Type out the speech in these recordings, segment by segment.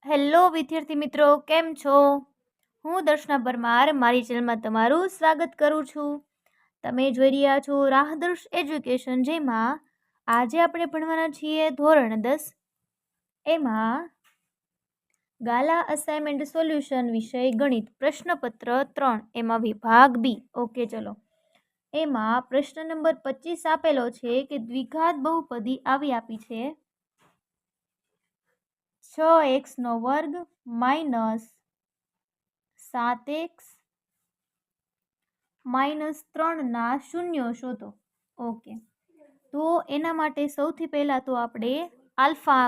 Hello વિદ્યાર્થી મિત્રો, કેમ છો? હું દર્શના પરમાર મારી ચેનલમાં તમારું સ્વાગત કરું છું. તમે જોઈ રહ્યા છો રાહદર્શ એજ્યુકેશન, જેમાં આજે આપણે ભણવાના છીએ ધોરણ 10. એમાં ગાલા અસાઇનમેન્ટ સોલ્યુશન વિષય ગણિત પ્રશ્નપત્ર 3, એમાં વિભાગ બી. ઓકે, ચલો. એમાં પ્રશ્ન નંબર 25 આપેલો છે કે દ્વિઘાત બહુપદી આવી આપી છે 6x² - 7x - 3 ના શૂન્યો શોધો. ઓકે, તો એના માટે સૌથી પહેલા તો આપણે આલ્ફા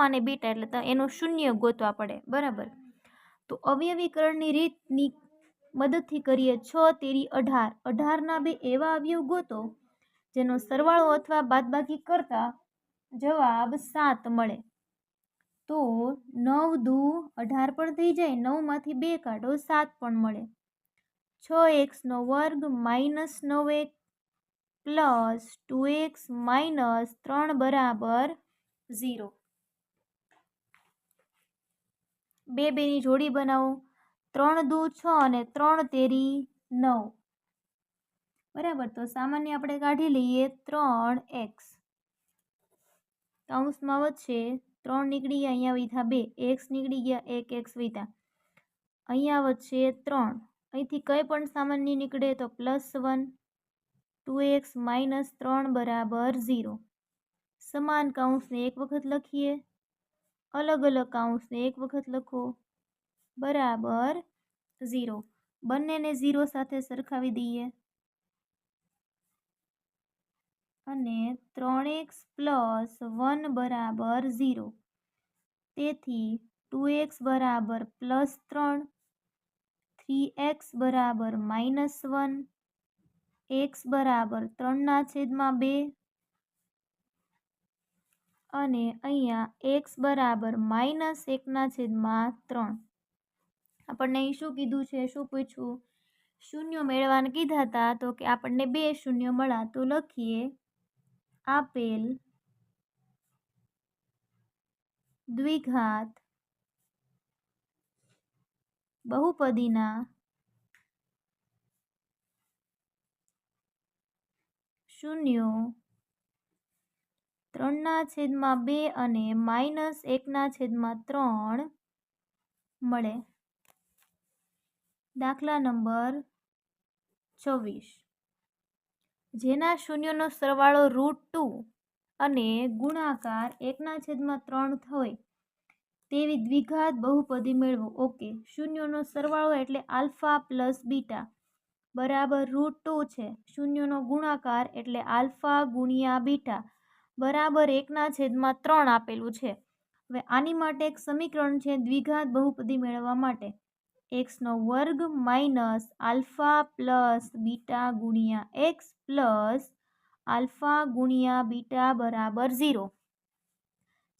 અને બીટા એટલે એનો શૂન્ય ગોતવા પડે, બરાબર. તો અવયવીકરણની રીતની મદદથી કરીએ. 6 તેરી 18, 18ના બે એવા અવયવ ગોતો જેનો સરવાળો અથવા બાદબાકી કરતા જવાબ 7 મળે. તો 9 દુ 18 પણ થઈ જાય, 9 માંથી 2 કાઢો 7 પણ મળે. 6x² - 9x પ્લસ 2x - 3 બરાબર 0. બે બેની જોડી બનાવો. 3 દુ 6 અને 3 તેરી 9, બરાબર. તો સામાન્ય આપણે કાઢી લઈએ 3x. કૌંસમાં વચ્ચે 3 નીકળી ગયા, અહીંયા વીધા 2, x નીકળી ગયા, 1 x વીધા, અહીંયા વચ્ચે 3, અહીંથી કંઈ પણ સામાન્ય નીકળે તો +1. 2x - 3 બરાબર 0. સમાન કૌંસને એક વખત લખીએ, અલગ અલગ કૌંસને એક વખત લખો, બરાબર 0. બંનેને 0 સાથે સરખાવી દઈએ અને 3x + 1 બરાબર 0. તેથી 2x બરાબર +3, 3x બરાબર -1, x બરાબર 3/2 અને અહીંયા x બરાબર -1/3. આપણને અહીં શું કીધું છે, શું પૂછ્યું? શૂન્યો મેળવવાના કીધા હતા. તો કે આપણને 2 શૂન્યો મળ્યા. તો લખીએ આપેલ દ્વિઘાત બહુપદીના શૂન્યો 3/2 અને -1/3 મળે. દાખલા નંબર 26. જેના શૂન્યોનો સરવાળો √2 અને ગુણાકાર 1/3 હોય તેવી દ્વિઘાત બહુપદી મેળવો. ઓકે, શૂન્યોનો સરવાળો એટલે આલ્ફા પ્લસ બીટા બરાબર √2 છે. શૂન્યોનો ગુણાકાર એટલે આલ્ફા ગુણ્યા બીટા બરાબર 1/3 આપેલું છે. હવે આની માટે એક સમીકરણ છે દ્વિઘાત બહુપદી મેળવવા માટે. x² - આલ્ફા પ્લસ બીટા ગુણ્યા x પ્લસ આલ્ફા ગુણ્યા બીટા બરાબર 0.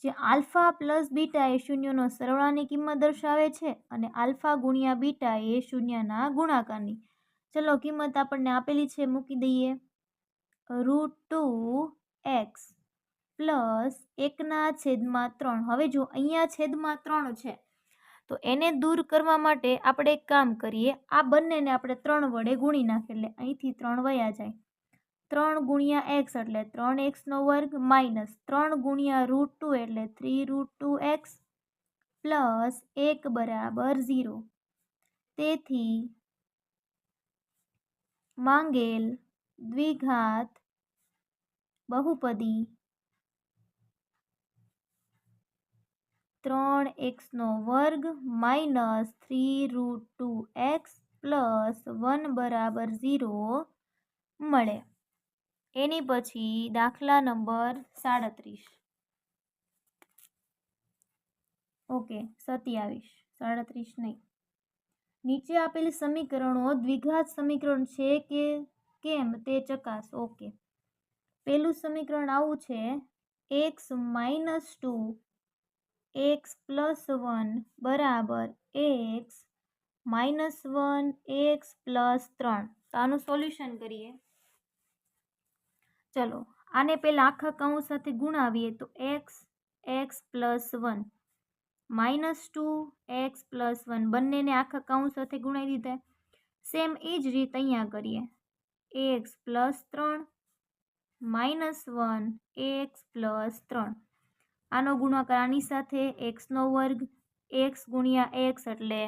જે આલ્ફા પ્લસ બીટા એ શૂન્યનો સરવાળાની કિંમત દર્શાવે છે અને આલ્ફા ગુણ્યા બીટા એ શૂન્યના ગુણાકારની. ચલો, કિંમત આપણને આપેલી છે, મૂકી દઈએ. √2x plus 1/3. હવે જો અહીંયા છેદમાં 3 છે, તો એને દૂર કરવા માટે આપણે એક કામ કરીએ. આ બંનેને આપણે 3 વડે ગુણી નાખીએ એટલે અહીંથી 3 વયા જાય. 3 ગુણ્યા x એટલે 3x² માઇનસ 3 ગુણ્યા √2 એટલે 3√2x પ્લસ 1 બરાબર 0. તેથી માંગેલ દ્વિઘાત બહુપદી 3x² માઇનસ 3√2x પ્લસ 1 બરાબર 0 મળે. એની પછી દાખલા નંબર 37. ઓકે, 27, 37 નહીં. નીચે આપેલ સમીકરણો દ્વિઘાત સમીકરણ છે કે કેમ તે ચકાસો. ઓકે, પહેલું સમીકરણ આવું છે: x - 2 x + 1 બરાબર x - 1 x + 3. તો આનું સોલ્યુશન કરીએ. ચલો, આને પહેલા આખા કૌંસ સાથે ગુણાવીએ તો x + 1 -2x + 1 બંનેને આખા કૌંસ સાથે ગુણાવી દીધા. સેમ એ જ રીત અહીંયા કરીએ. ax + 3 -1 ax + 3 આનો ગુણાકાર આની સાથે x² x × x એટલે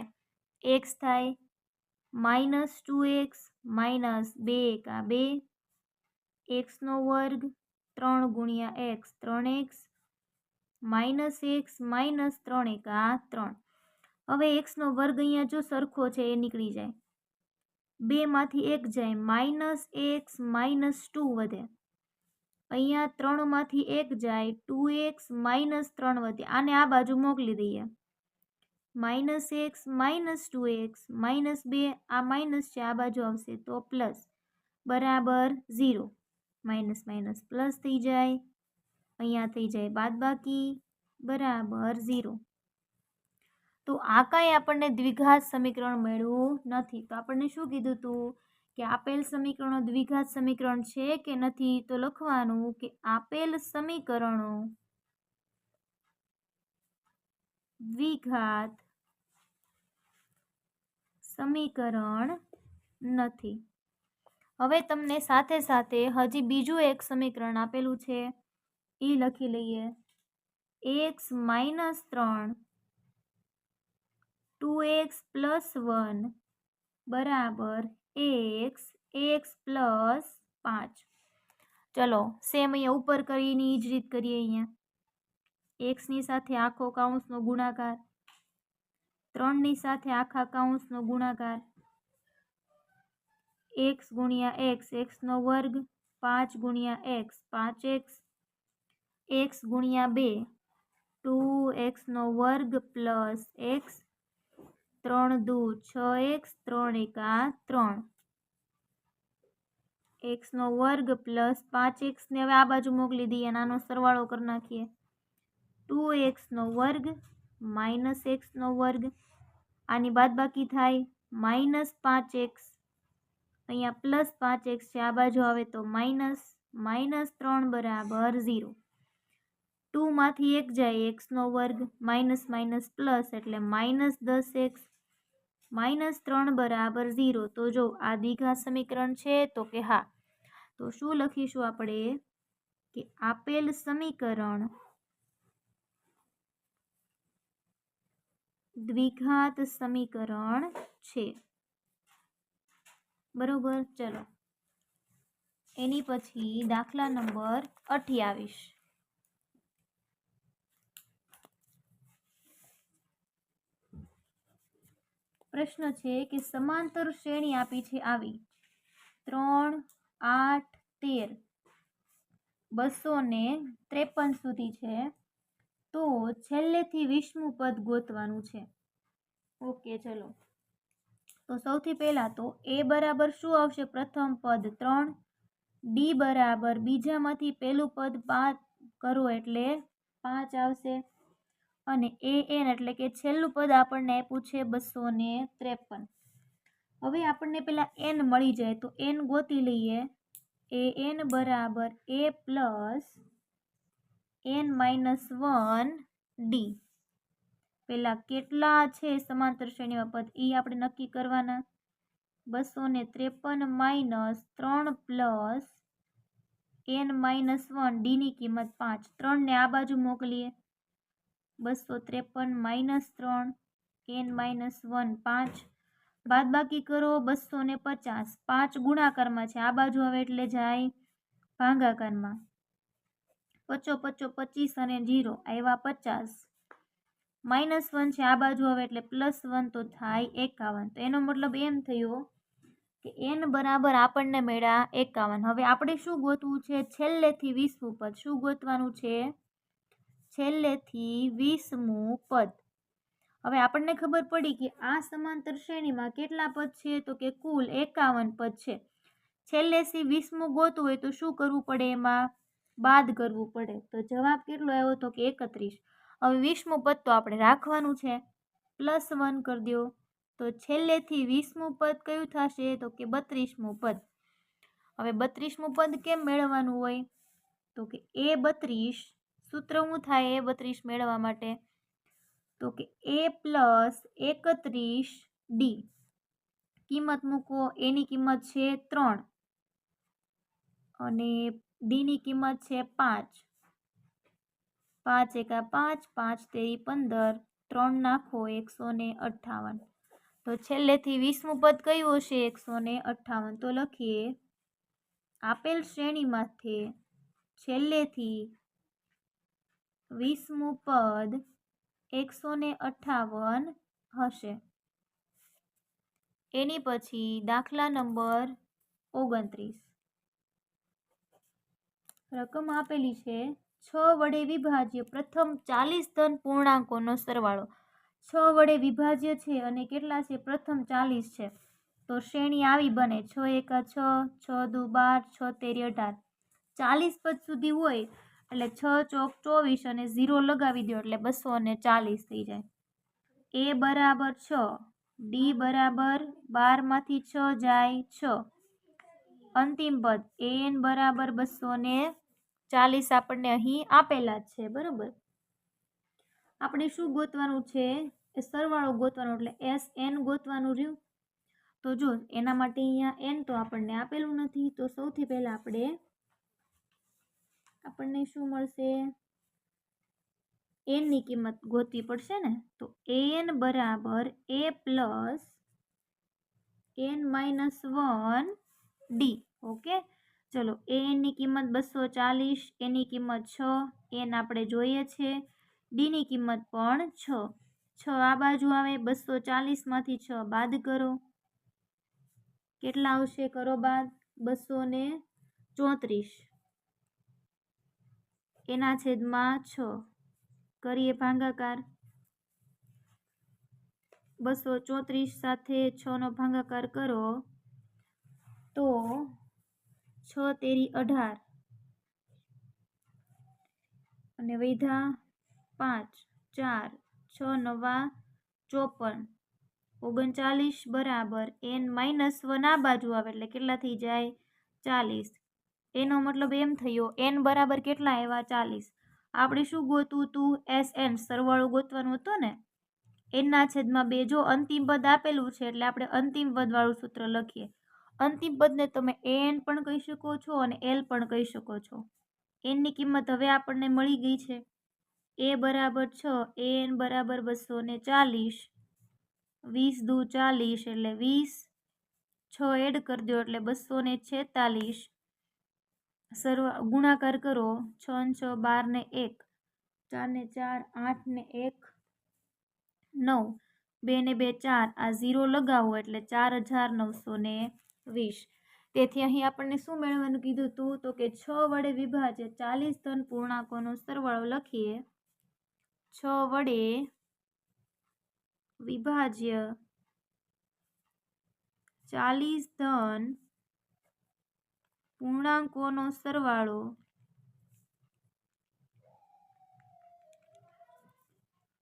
x થાય. -2x -2 × 2 x² 3 × x 3x -x -3 × 3. હવે x² અહીંયા જો સરખો છે એ નીકળી જાય. 2 માંથી 1 જાય -x -2 વધે. અહીંયા 3 માંથી 1 જાય 2x -3 વધે. આને આ બાજુ મોકલી દઈએ. -x -2x -2 આ માઇનસ છે આ બાજુ આવશે તો પ્લસ બરાબર 0. માઇનસ માઇનસ પ્લસ થઈ જાય. અહીંયા થઈ જાય બાદબાકી બરાબર 0. તો આ કાંઈ આપણને દ્વિઘાત સમીકરણ મળ્યું નથી. તો આપણને શું કીધું હતું કે આપેલ સમીકરણો દ્વિઘાત સમીકરણ છે કે નથી? તો લખવાનું કે આપેલ સમીકરણો દ્વિઘાત સમીકરણ નથી. હવે તમને સાથે સાથે હજી બીજું એક સમીકરણ આપેલું છે એ લખી લઈએ. x -3 2x + 1 બરાબર x x + 5. ચલો સેમ અહીંયા ઉપર કરીને એ જ રીત કરીએ. અહીંયા x ની સાથે આખો કૌંસનો ગુણાકાર, 3ની સાથે આખા કૌંસનો ગુણાકાર, x × x x² 5 × x 5x x × 2 2x² + x 3 × 2 6x 3 × 3 x² + 5x ને હવે આ બાજુ મોકલી દઈએ અને આનો સરવાળો કરી નાખીએ. 2x² -x² આની બાદબાકી થાય -5x. અહીંયા +5x છે આ બાજુ આવે તો માઇનસ -3 બરાબર 0. 2 માંથી 1 જાય x² માઇનસ માઇનસ પ્લસ એટલે -10x -3 બરાબર 0. તો જો આ દ્વિઘાત સમીકરણ છે તો કે હા. તો શું લખીશું આપણે કે આપેલ સમીકરણ દ્વિઘાત સમીકરણ છે. બરોબર. ચલો એની પછી દાખલા નંબર 28. પ્રશ્ન છે કે સમાંતર શ્રેણી આપી છે આવી 3 8 13 253 સુધી છે. તો છેલ્લેથી 20મું પદ ગોતવાનું છે. ઓકે ચલો. તો સૌથી પહેલા તો a બરાબર શું આવશે? પ્રથમ પદ 3, d બરાબર બીજામાંથી પહેલું પદ 5 કરો એટલે 5 આવશે અને an એટલે કે છેલ્લું પદ આપણને આપ્યું છે 253. હવે આપણને પેલા n મળી જાય તો n ગોતી લઈએ. an બરાબર a + n - 1 d. પેલા કેટલા છે સમાંતર શ્રેણીમાં પદ એ આપણે નક્કી કરવાના. 253 - 3 + n - 1 d ની કિંમત 5. 3 ને આ બાજુ મોકલીએ. 253 - 3 n - 1 5. બાદબાકી કરો 250. 5 ગુણાકારમાં છે આ બાજુ આવે એટલે જાય ભાગાકારમાં. 5 5 25 અને 0 આવ્યા 50. -1 છે આ બાજુ આવે એટલે +1 તો થાય 51. તો એનો મતલબ એમ થયો કે n બરાબર આપણને મળ્યા 51. હવે આપણે શું ગોતવું છે? છેલ્લેથી 20મું પદ. શું ગોતવાનું છે? છેલ્લેથી 20મું પદ. હવે આપણને ખબર પડી કે આ સમાંતર શ્રેણીમાં કેટલા પદ છે? તો કે કુલ 51 પદ છે. છેલ્લેથી 20મું ગોતવું હોય તો શું કરવું પડે? એમાં બાદ કરવું પડે. તો જવાબ કેટલો આવ્યો? તો કે 31. હવે 20મું પદ તો આપણે રાખવાનું છે, +1 કરી દો. તો છેલ્લેથી 20મું પદ કયું થશે? તો કે 32મું પદ. હવે 32મું પદ કેમ મેળવવાનું હોય? તો કે a32 સૂત્ર શું થાય? a32 મેળવવા માટે તો કે a પ્લસ 31d કિંમત મૂકો. એની કિંમત છે 3 અને ડીની કિંમત છે 5. 5 એકા 5, 5 તેરી 15, 3 નાખો 158. તો છેલ્લેથી 20મું પદ કયું હશે? 158. તો લખીએ આપેલ શ્રેણીમાંથી છેલ્લેથી 20મું પદ 158 હશે. એની પછી દાખલા નંબર 29. રકમ આપેલી છે 6 વડે વિભાજ્ય પ્રથમ 40 ધન પૂર્ણાંકોનો સરવાળો. 6 વડે વિભાજ્ય છે અને કેટલા છે? પ્રથમ 40 છે. તો શ્રેણી આવી બને 6 એકા 6, 6 દુ 12, 6 તેરી 18. 40 પદ સુધી હોય એટલે 6 ચોક 24 અને 0 લગાવી દો એટલે 240 થઈ જાય. a બરાબર 6, ડી બરાબર 12 માંથી 6 જાય 6. અંતિમ પદ an બરાબર 240 આપણને અહીં આપેલા જ છે. બરોબર, આપણે શું ગોતવાનું છે? એ સરવાળો ગોતવાનો, એટલે SN ગોતવાનું રહ્યું. તો જો એના માટે અહીંયા n તો આપણને આપેલું નથી, તો સૌથી પહેલા આપણને શું મળશે? n ની કિંમત ગોતવી પડશે ને. તો an બરાબર a પ્લસ n-1d. ઓકે, ચલો an ની કિંમત 240, એની કિંમત 6, n આપણે જોઈએ છે, ડી ની કિંમત પણ 6. 6 આ બાજુ આવે, 240 માંથી 6 બાદ કરો, કેટલા આવશે? કરો બાદ, 234 એના છેદમાં 6. કરીએ ભાગાકાર. 234 સાથે 6 નો ભાગાકાર કરો તો 6 તેરી 18 અને વૈધા 5, 4, 6 નવા 54, 39 બરાબર n-1 આ બાજુ આવે એટલે કેટલા થઈ જાય? 40. એનો મતલબ એમ થયો n બરાબર કેટલા આવ્યા? 40. આપણે શું ગોતવું હતું? SN, સરવાળો ગોતવાનો હતો ને. n ના છેદમાં 2. જો અંતિમ પદ આપેલું છે એટલે આપણે અંતિમ પદવાળું સૂત્ર લખીએ. અંતિમ પદને તમે an પણ કહી શકો છો અને l પણ કહી શકો છો. n ની કિંમત હવે આપણને મળી ગઈ છે. a બરાબર 6, an બરાબર 240, 20 દુ 40 એટલે 20, 6 એડ કરી દો એટલે 246. ગુણાકાર કરો, 6 6 12 ને 1, 4 ને 4 8 ને 1 9, 2 ને 2 4, આ 0 લગાવો એટલે 4920. તેથી અહીં આપણને શું મેળવવાનું કીધું હતું? તો કે 6 વડે વિભાજ્ય 40 ધન પૂર્ણાંકોનો સરવાળો લખીએ. 6 વડે વિભાજ્ય 40 ધન પૂર્ણાંકોનો સરવાળો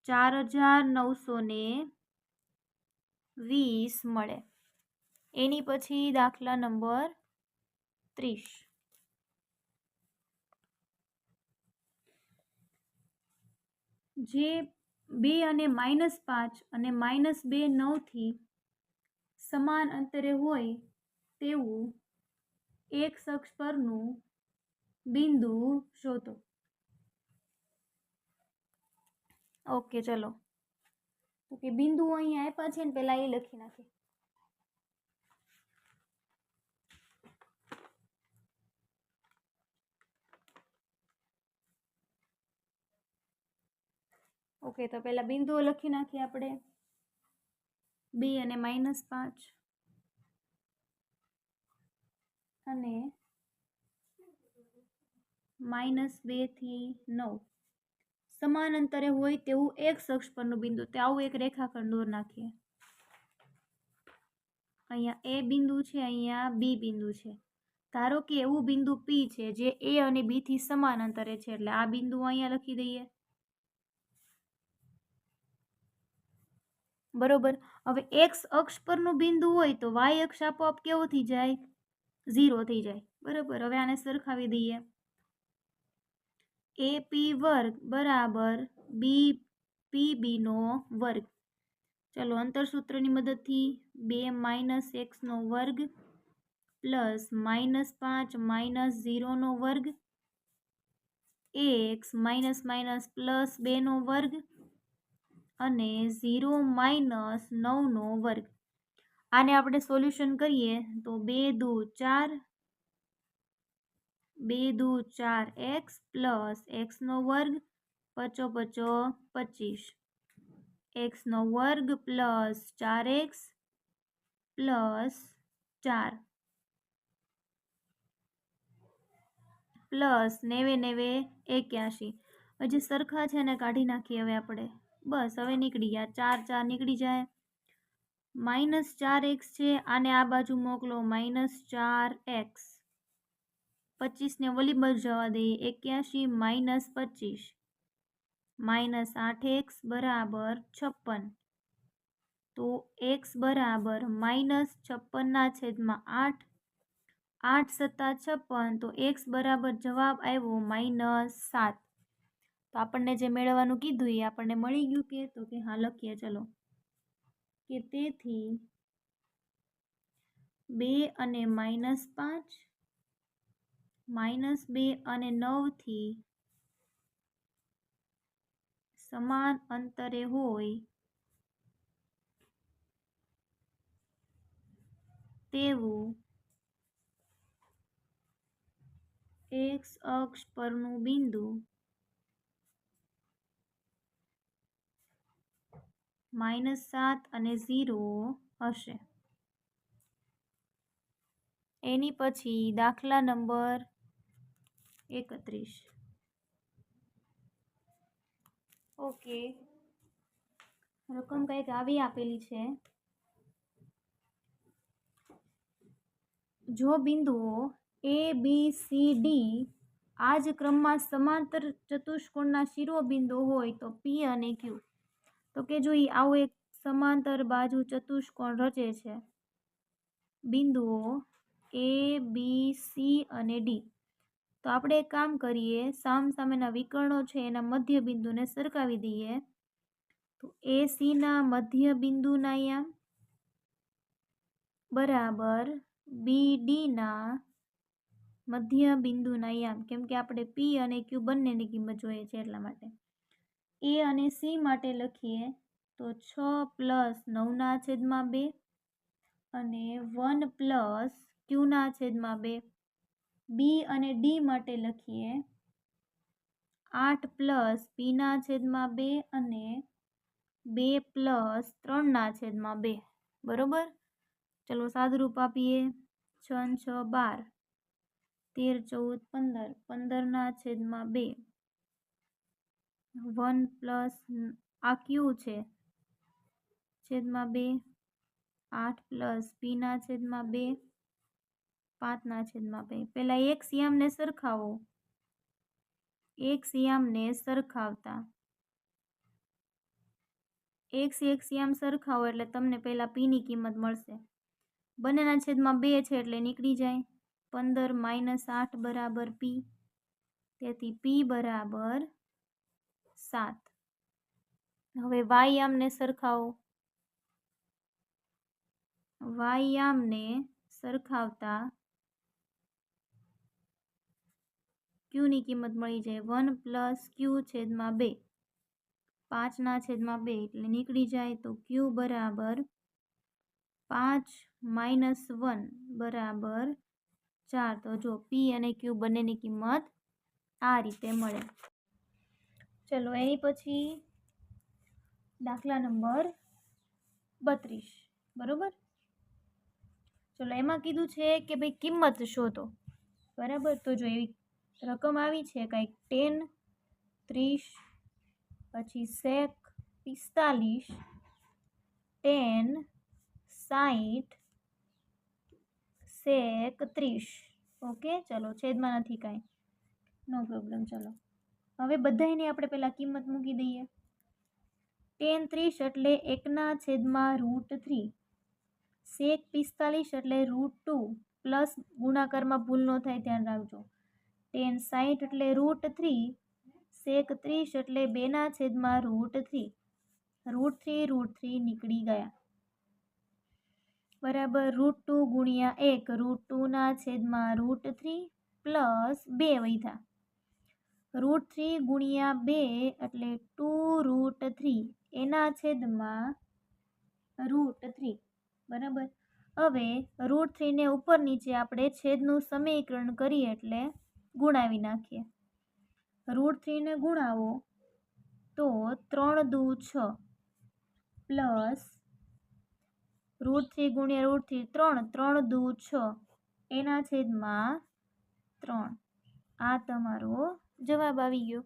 4920 મળે. એની પછી દાખલા નંબર 30. જે 2 અને -5 અને -2 9 થી સમાન અંતરે હોય તેવું એક અક્ષ પરનું બિંદુ શોધો. ઓકે, ચલો. તો કે બિંદુઓ અહીંયા આપ્યા છે ને, પહેલા એ લખી નાખીએ. ઓકે, તો પહેલા બિંદુઓ લખી નાખીએ આપણે. 2 અને -5 અને -2 થી 9 સમાન અંતરે હોય તેવું એક અક્ષ પરનું બિંદુ. તે આવું એક રેખાખંડ દોર નાખીએ. અહીંયા એ બિંદુ છે, અહીંયા બી બિંદુ છે. ધારો કે એવું બિંદુ પી છે જે એ અને બી થી સમાન અંતરે છે, એટલે આ બિંદુ અહીંયા લખી દઈએ. બરોબર. હવે એક્સ અક્ષ પરનું બિંદુ હોય તો વાય અક્ષ આપોઆપ કેવો થઈ જાય? 0 થઈ જાય. બરોબર. હવે આને સરખાવી દઈએ. AP વર્ગ બરાબર B PBનો વર્ગ. ચલો અંતરસૂત્રની મદદથી 2 - xનો વર્ગ પ્લસ -5 - 0નો વર્ગ x માઇનસ માઇનસ પ્લસ 2નો વર્ગ અને 0 - 9નો વર્ગ. આને આપણે સોલ્યુશન કરીએ તો 2 દુ 4 2 દુ 4x પ્લસ xનો વર્ગ 5 5 25 xનો વર્ગ પ્લસ 4x પ્લસ 4 પ્લસ 9 9 81. હજી સરખા છે ને કાઢી નાખીએ હવે આપણે. બસ હવે નીકળી ગયા, 4 4 નીકળી જાય. -4x છે, આને આ બાજુ મોકલો -4x. 25 ને ઓલી બાજુ જવા દઈએ, 81 - 25 -8x બરાબર 56. તો x બરાબર -56/8. 8 × 7 = 56. તો x બરાબર જવાબ આવ્યો -7. તો આપણને જે મેળવવાનું કીધું એ આપણને મળી ગયું કે? તો કે હા, લખીએ ચલો કે તેથી 2 અને -5 -2 અને 9 થી સમાન અંતરે હોય તેવું x અક્ષ પરનું બિંદુ -7 અને 0 હશે. એની પછી દાખલા નંબર 31. ઓકે, રકમ કંઈક આવી આપેલી છે. જો બિંદુઓ ABCD આ જ ક્રમમાં સમાંતર ચતુષ્કોણના શિરોબિંદુ હોય તો P અને Q. તો કે જો આવું એક સમાંતર બાજુ ચતુષ્કોણ રચે છે, બિંદુઓ ABC અને D. તો આપણે એક કામ કરીએ, સામસામેના વિકર્ણો છે એના મધ્ય બિંદુને સરખાવી દઈએ. તો AC ના મધ્ય બિંદુના યામ બરાબર BD ના મધ્ય બિંદુના યામ, કેમ કે આપણે P અને Q બંનેની કિંમત જોઈએ છે એટલા માટે. A અને C માટે લખીએ તો 6 + 9/2 અને 1 + Q/2. B અને D માટે લખીએ 8 + P/2 અને 2 + 3/2. બરોબર. ચલો સાદુરૂપ આપીએ. 6 × 6 = 12, 13 × 14 = 15, 15/2. 1 પ્લસ આ Q છે (2), 8 + P/2, 5/2. પહેલા એક યામને સરખાવો. એક યામને સરખાવતા એક યામ સરખાવો એટલે તમને પહેલા P ની કિંમત મળશે. બંનેના છેદમાં 2 છે એટલે નીકળી જાય. 15 - 8 બરાબર P. તેથી P બરાબર 7. હવે y યામને સરખાવો. y યામને સરખાવતા Q ની કિંમત મળી જાય. 1 + Q/2, 5/2 એટલે નીકળી જાય. તો Q બરાબર 5 - 1 બરાબર 4. તો જો P અને Q બંનેની કિંમત આ રીતે મળે. ચલો એની પછી દાખલા નંબર 32. બરોબર. ચલો એમાં કીધું છે કે ભાઈ કિંમત શોધો. બરાબર. તો જો એવી રકમ આવી છે કંઈક 10, 30, પછી sec 45, 10, 60, sec 30. ઓકે, ચલો છેદમાં નથી કાંઈ, નો પ્રોબ્લેમ. ચલો હવે બધાની આપણે પહેલાં કિંમત મૂકી દઈએ. 10 30 એટલે 1/√3. sec 45 એટલે √2 પ્લસ ગુણાકારમાં ભૂલ ન થાય ધ્યાન રાખજો. 10 60 એટલે √3. sec 30 એટલે 2/√3. √3 નીકળી ગયા બરાબર. √2 ગુણ્યા 1 √2/√3 પ્લસ 2 વધ્યા. √3 ગુણ્યા 2 એટલે 2√3 એના છેદમાં √3 બરાબર. હવે √3 ને ઉપર નીચે આપણે છેદનું સમીકરણ કરીએ એટલે ગુણાવી નાખીએ. √3 ને ગુણાવો તો 3 દુ 6 પ્લસ √3 ગુણ્યા √3 3 3 દુ 6 એના છેદમાં 3. આ તમારો જવાબ આવી ગયો.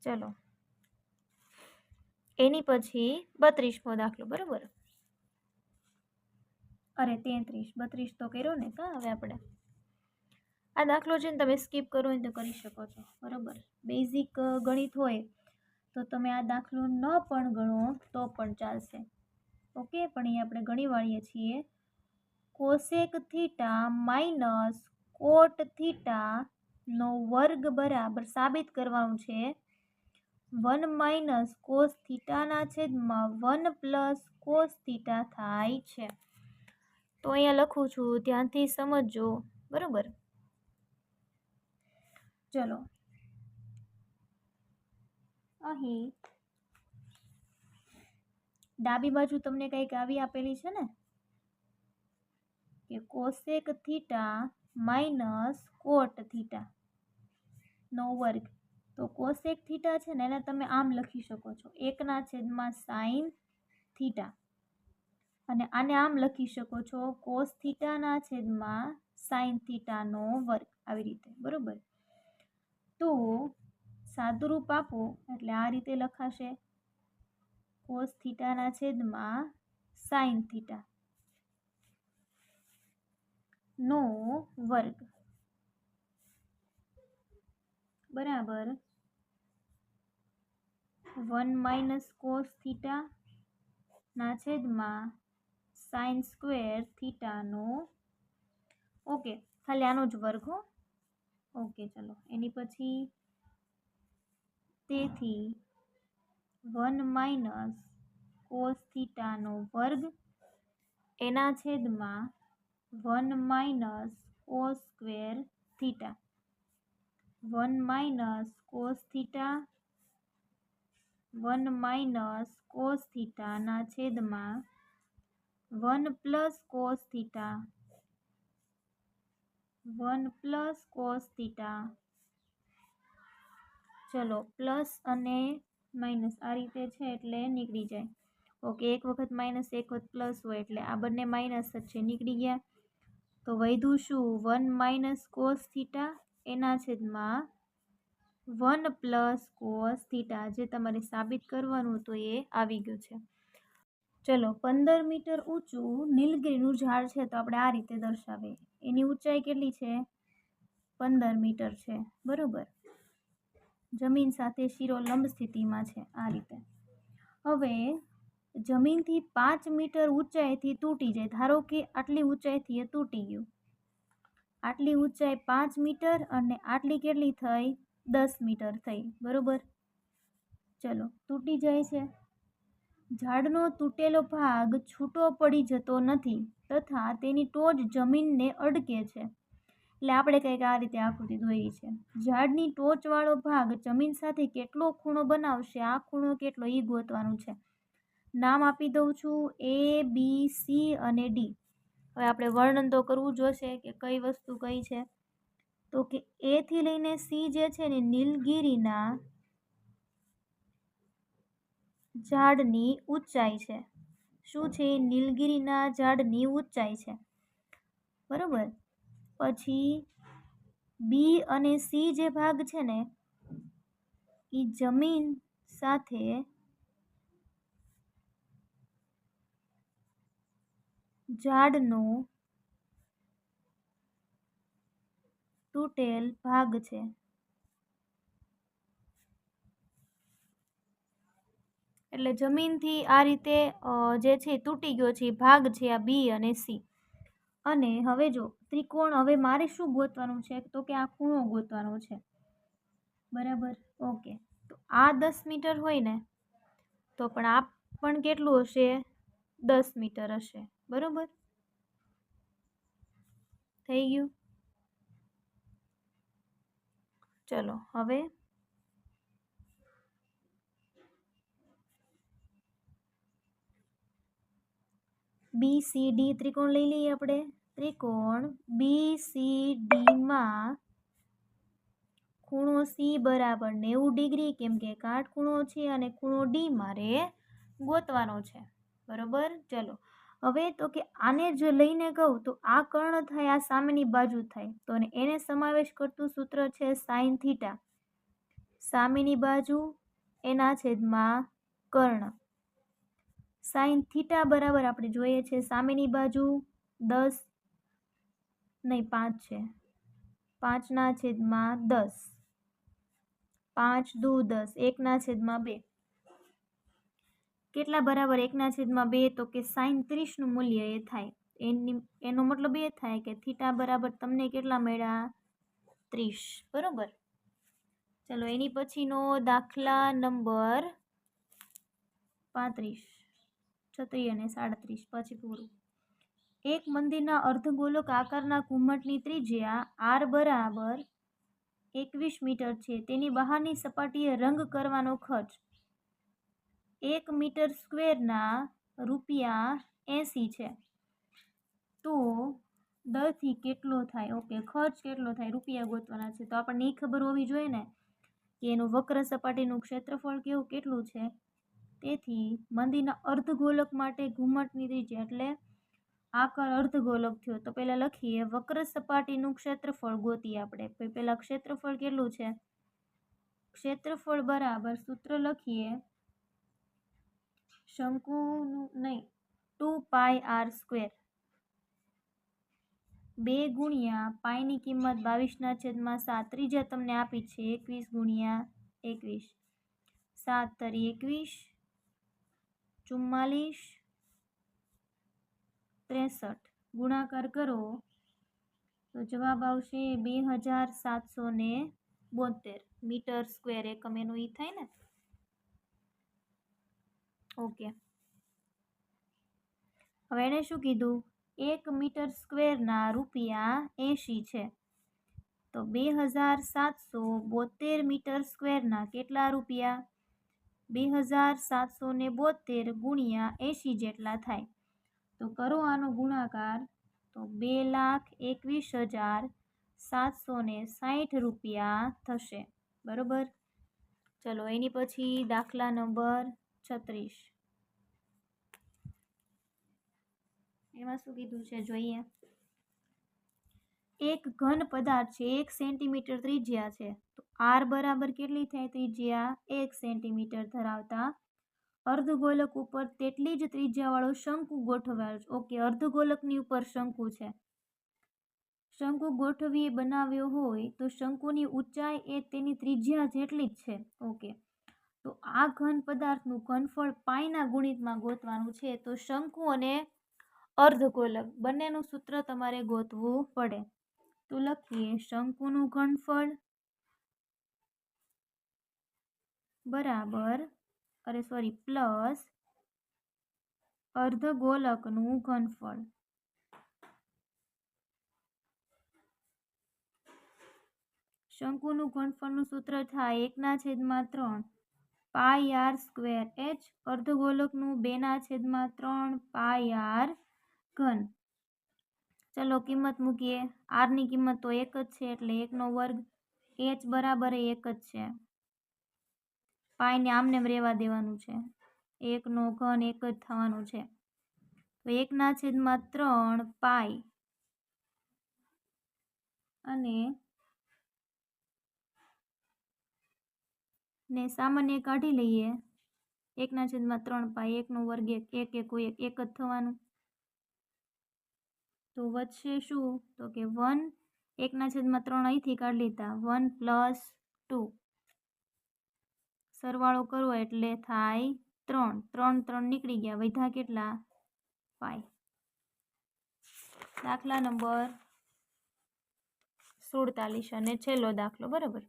ચલો એની પછી 32મો દાખલો બરાબર. અરે 33 તો કર્યો ને કા. હવે આપણે આ દાખલો છે ને તમે સ્કીપ કરો હોય તો કરી શકો છો બરાબર. બેઝિક ગણિત હોય તો તમે આ દાખલો ન પણ ગણો તો પણ ચાલશે. ઓકે, પણ અહીં આપણે ગણી વાળીએ છીએ. Cosec theta minus cot theta નો વર્ગ બરાબર સાબિત કરવાનું છે 1 માઇનસ કોસ થીટાના છેદમાં 1 પ્લસ કોસ થીટા થાય છે. તો અહીંયા લખું છું, ધ્યાનથી સમજજો બરાબર. ચલો અહીં ડાબી બાજુ તમને કંઈક આવી આપેલી છે ને કે cosec theta minus cot theta નો વર્ગ. તો કોસેક થીટા છે ને એને તમે આમ લખી શકો છો 1/sin થીટા, અને આને આમ લખી શકો છો કોસ થીટાના છેદમાં સાઇન થીટાનો વર્ગ, આવી રીતે બરાબર. તો સાદુરૂપ આપો એટલે આ રીતે લખાશે કોસ થીટાના છેદમાં સાઇન થીટા નો વર્ગ બરાબર 1 માઇનસ કોસ થીટા ના છેદમાં સાઇન સ્ક્વેર થીટાનો, ઓકે, ખાલી આનો જ વર્ગ હો. ઓકે, ચલો એની પછી તેથી 1 માઇનસ કોસ થીટાનો વર્ગ એના છેદમાં 1 minus cos square theta. 1 minus cos theta 1 minus cos થીટાના છેદમાં 1 plus cos theta 1 plus cos theta. ચલો પ્લસ અને માઇનસ આ રીતે છે એટલે નીકળી જાય. ઓકે, એક વખત માઇનસ એક વખત પ્લસ હોય એટલે આ બંને માઇનસ જ છે, નીકળી ગયા. તો વધ્યું શું 1 માઇનસ કોસ થીટા એના છેદમાં 1 પ્લસ કોસ થીટા, જે તમારે સાબિત કરવાનું હતું એ આવી ગયું છે. ચલો 15 મીટર ઊંચું નીલગિરીનું ઝાડ છે તો આપણે આ રીતે દર્શાવીએ. એની ઊંચાઈ કેટલી છે 15 મીટર છે બરાબર. જમીન સાથે શીરો લંબ સ્થિતિમાં છે આ રીતે. હવે જમીનથી 5 મીટર ઊંચાઈથી તૂટી જાય. ધારો કે આટલી ઊંચાઈથી એ તૂટી ગયું. આટલી ઊંચાઈ 5 મીટર અને આટલી કેટલી થઈ 10 મીટર થઈ બરાબર. ચલો તૂટી જાય છે. ઝાડનો તૂટેલો ભાગ છૂટો પડી જતો નથી તથા તેની ટોચ જમીનને અડકે છે. એટલે આપણે કંઈક આ રીતે આકૃતિ દોરી છે. ઝાડની ટોચવાળો ભાગ જમીન સાથે કેટલો ખૂણો બનાવશે, આ ખૂણો કેટલો એ ગોતવાનું છે. નામ આપી દઉં છું A, B, C અને D. હવે આપણે વર્ણન તો કરવું જોશે કે કઈ વસ્તુ કઈ છે. તો કે A થી લઈને C જે છે ને નીલગિરીના ઝાડની ઊંચાઈ છે. શું છે? નીલગિરીના ઝાડની ઊંચાઈ છે બરાબર. પછી બી અને સી જે ભાગ છે ને એ જમીન સાથે ઝાડનો તૂટેલ ભાગ છે. એટલે જમીનથી આ રીતે જે છે તૂટી ગયો છે એ ભાગ છે આ બી અને સી. અને હવે જો ત્રિકોણ, હવે મારે શું ગોતવાનું છે? તો કે આ ખૂણો ગોતવાનો છે, બરાબર? ઓકે, તો આ 10 મીટર હોય ને, તો પણ આ પણ કેટલું હશે? 10 મીટર હશે, બરોબર? થઈ ગયું? ચલો હવે BCD ત્રિકોણ લઈ લઈએ આપણે. ત્રિકોણ BCD માં ખૂણો C બરાબર 90 ડિગ્રી, કેમ કે કાટખૂણો છે અને ખૂણો D મારે ગોતવાનો છે, બરોબર? ચલો હવે તો કે આને જો લઈને કહું તો આ કર્ણ થાય, આ સામેની બાજુ થાય, તો એને સમાવેશ કરતું સૂત્ર છે સાઇન થીટા. સામેની બાજુ એના છેદમાં કર્ણ. સાઇન થીટા બરાબર આપણે જોઈએ છે સામેની બાજુ 10 નહીં 5 છે, 5/10, 5 દુ 10, 1/2. કેટલા બરાબર 1/2? તો કે સાઇન 30 નું મૂલ્ય એ થાય. એનો મતલબ એ થાય કે થીટા બરાબર તમને કેટલા મળ્યા? 30, બરોબર? ચલો એની પછીનો દાખલા નંબર 35, 36 અને 37 પછી પૂરું. એક મંદિરના અર્ધગોલક આકારના ઘુમ્મટની ત્રિજ્યા r બરાબર 21 મીટર છે. તેની બહારની સપાટીએ રંગ કરવાનો ખર્ચ 1 મીટર સ્ક્વેરના ₹80 છે. તો દરથી કેટલો થાય? ઓકે, ખર્ચ કેટલો થાય? રૂપિયા ગોતવાના છે. તો આપણને એ ખબર હોવી જોઈએ ને કે એનું વક્ર સપાટીનું ક્ષેત્રફળ કેટલું છે. તેથી મંદિરના અર્ધગોલક માટે ઘુમ્મટની ત્રિજ્યા એટલે આકાર અર્ધગોલક થયો. તો પહેલા લખીએ વક્ર સપાટીનું ક્ષેત્રફળ ગોતીએ આપણે. પહેલા ક્ષેત્રફળ કેટલું છે? ક્ષેત્રફળ બરાબર સૂત્ર લખીએ શંકુનું નહીં 2πr², 2 ગુણ્યા પાઈની કિંમત 22/7. ત્રિજ્યા તમને આપી છે 21 × 21, 7 તરી 21, 44, 63. ગુણાકાર કરો તો જવાબ આવશે 2772 મીટર સ્ક્વેર. એકમ એનું ઈ થાય ને. ઓકે, હવે એને શું કીધું? 1 મીટર સ્ક્વેરના ₹80 છે. તો 2772 મીટર સ્ક્વેરના કેટલા રૂપિયા? 2772 ગુણ્યા 80 જેટલા થાય. તો કરો આનો ગુણાકાર તો 2,21,760 રૂપિયા થશે, બરોબર? ચલો એની પછી દાખલા નંબર 36. એમાં શું કીધું છે જોઈએ. એક ઘન પદાર્થ છે, 1 સેન્ટીમીટર ત્રિજ્યા છે. તો r બરાબર કેટલી થાય ત્રિજ્યા? 1 સેન્ટીમીટર ધરાવતા અર્ધગોલક ઉપર તેટલી જ ત્રિજ્યાવાળો શંકુ ગોઠવાયેલો છે. ઓકે, અર્ધગોલકની ઉપર શંકુ છે. શંકુ ગોઠવી બનાવ્યો હોય તો શંકુની ઊંચાઈ એ તેની ત્રિજ્યા જેટલી જ છે. ઓકે, તો આ ઘન પદાર્થનું ઘનફળ પાઈના ગુણિતમાં ગોતવાનું છે. તો શંકુ અને અર્ધગોલક બંનેનું સૂત્ર તમારે ગોતવું પડે. તો લખીએ શંકુનું ઘનફળ બરાબર પ્લસ અર્ધગોલકનું ઘનફળ. શંકુનું ઘનફળનું સૂત્ર થાય 1/3 πr²h, અર્ધગોલકનું 2/3 πr ઘન. ચલો કિંમત મૂકીએ. r ની કિંમત તો 1 જ છે એટલે 1/2, h બરાબર 1 જ છે. પાઈને આમને રહેવા દેવાનું છે, 1નો ઘન 1 જ થવાનું છે. તો 1/3 પાઈ અને ને સામાન્ય કાઢી લઈએ. 1/3 પાઈ, 1નો વર્ગ 1, 1 કોઈ 1 જ થવાનું. તો વધશે શું? તો કે 1, 1/3 અહીંથી કાઢી લીધા, 1 + 2. સરવાળો કરો એટલે થાય 3, 3 નીકળી ગયા, વધ્યા કેટલા? પાઈ. દાખલા નંબર 47 અને છેલ્લો દાખલો, બરાબર,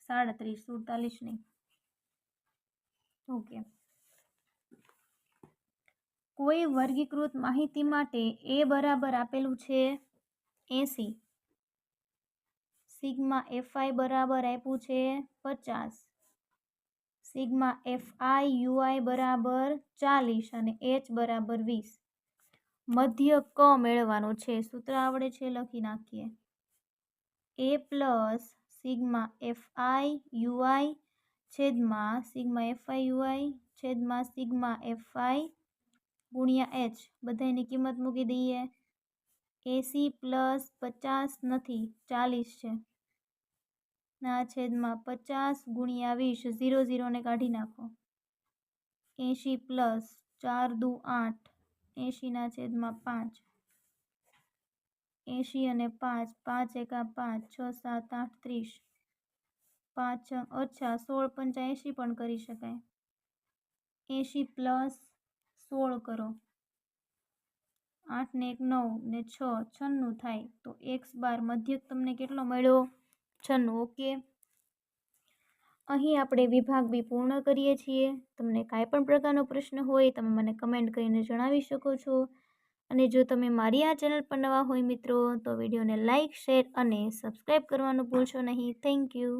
37, 47 નહીં. ઓકે. કોઈ વર્ગીકૃત માહિતી માટે એ બરાબર આપેલું છે 80, સિગ્મા એફઆઈ બરાબર આપ્યું છે 50, સિગ્મા એફઆઈ યુઆઈ બરાબર 40 અને એચ બરાબર 20. મધ્ય ક મેળવવાનો છે. સૂત્ર આવડે છે, લખી નાખીએ. એ પ્લસ સિગ્મા એફઆઈ યુઆઈ છેદમાં સિગ્મા એફઆઈ યુઆઈ છેદમાં સિગ્મા એફઆઈ ગુણ્યા એચ, બધાની કિંમત મૂકી દઈએ. 80 પ્લસ 50 નથી, 40 છે. ના છેદમાં 50 ગુણ્યા 20, 0 0 ને કાઢી નાખો. 80 પ્લસ 4 દુ 8, 80 ના છેદમાં 5, 80 અને 5, 5 એકા 5, 6 7 8 30, 5 ઓછા 16 પંચા 80 પણ કરી શકાય. 80 પ્લસ 16 કરો, 8 ને 1 9 ને 6 96 થાય. તો x બાર મધ્યક તમને કેટલો મળ્યો? 96. ઓકે. અહીં આપણે વિભાગ બી પૂર્ણ કરીએ છીએ. તમને કાંઈ પણ પ્રકારનો પ્રશ્ન હોય તમે મને કમેન્ટ કરીને જણાવી શકો છો. અને જો તમે મારી આ ચેનલ પર નવા હોય મિત્રો, તો વિડીયોને લાઇક, શેર અને સબસ્ક્રાઈબ કરવાનું ભૂલશો નહીં. Thank you.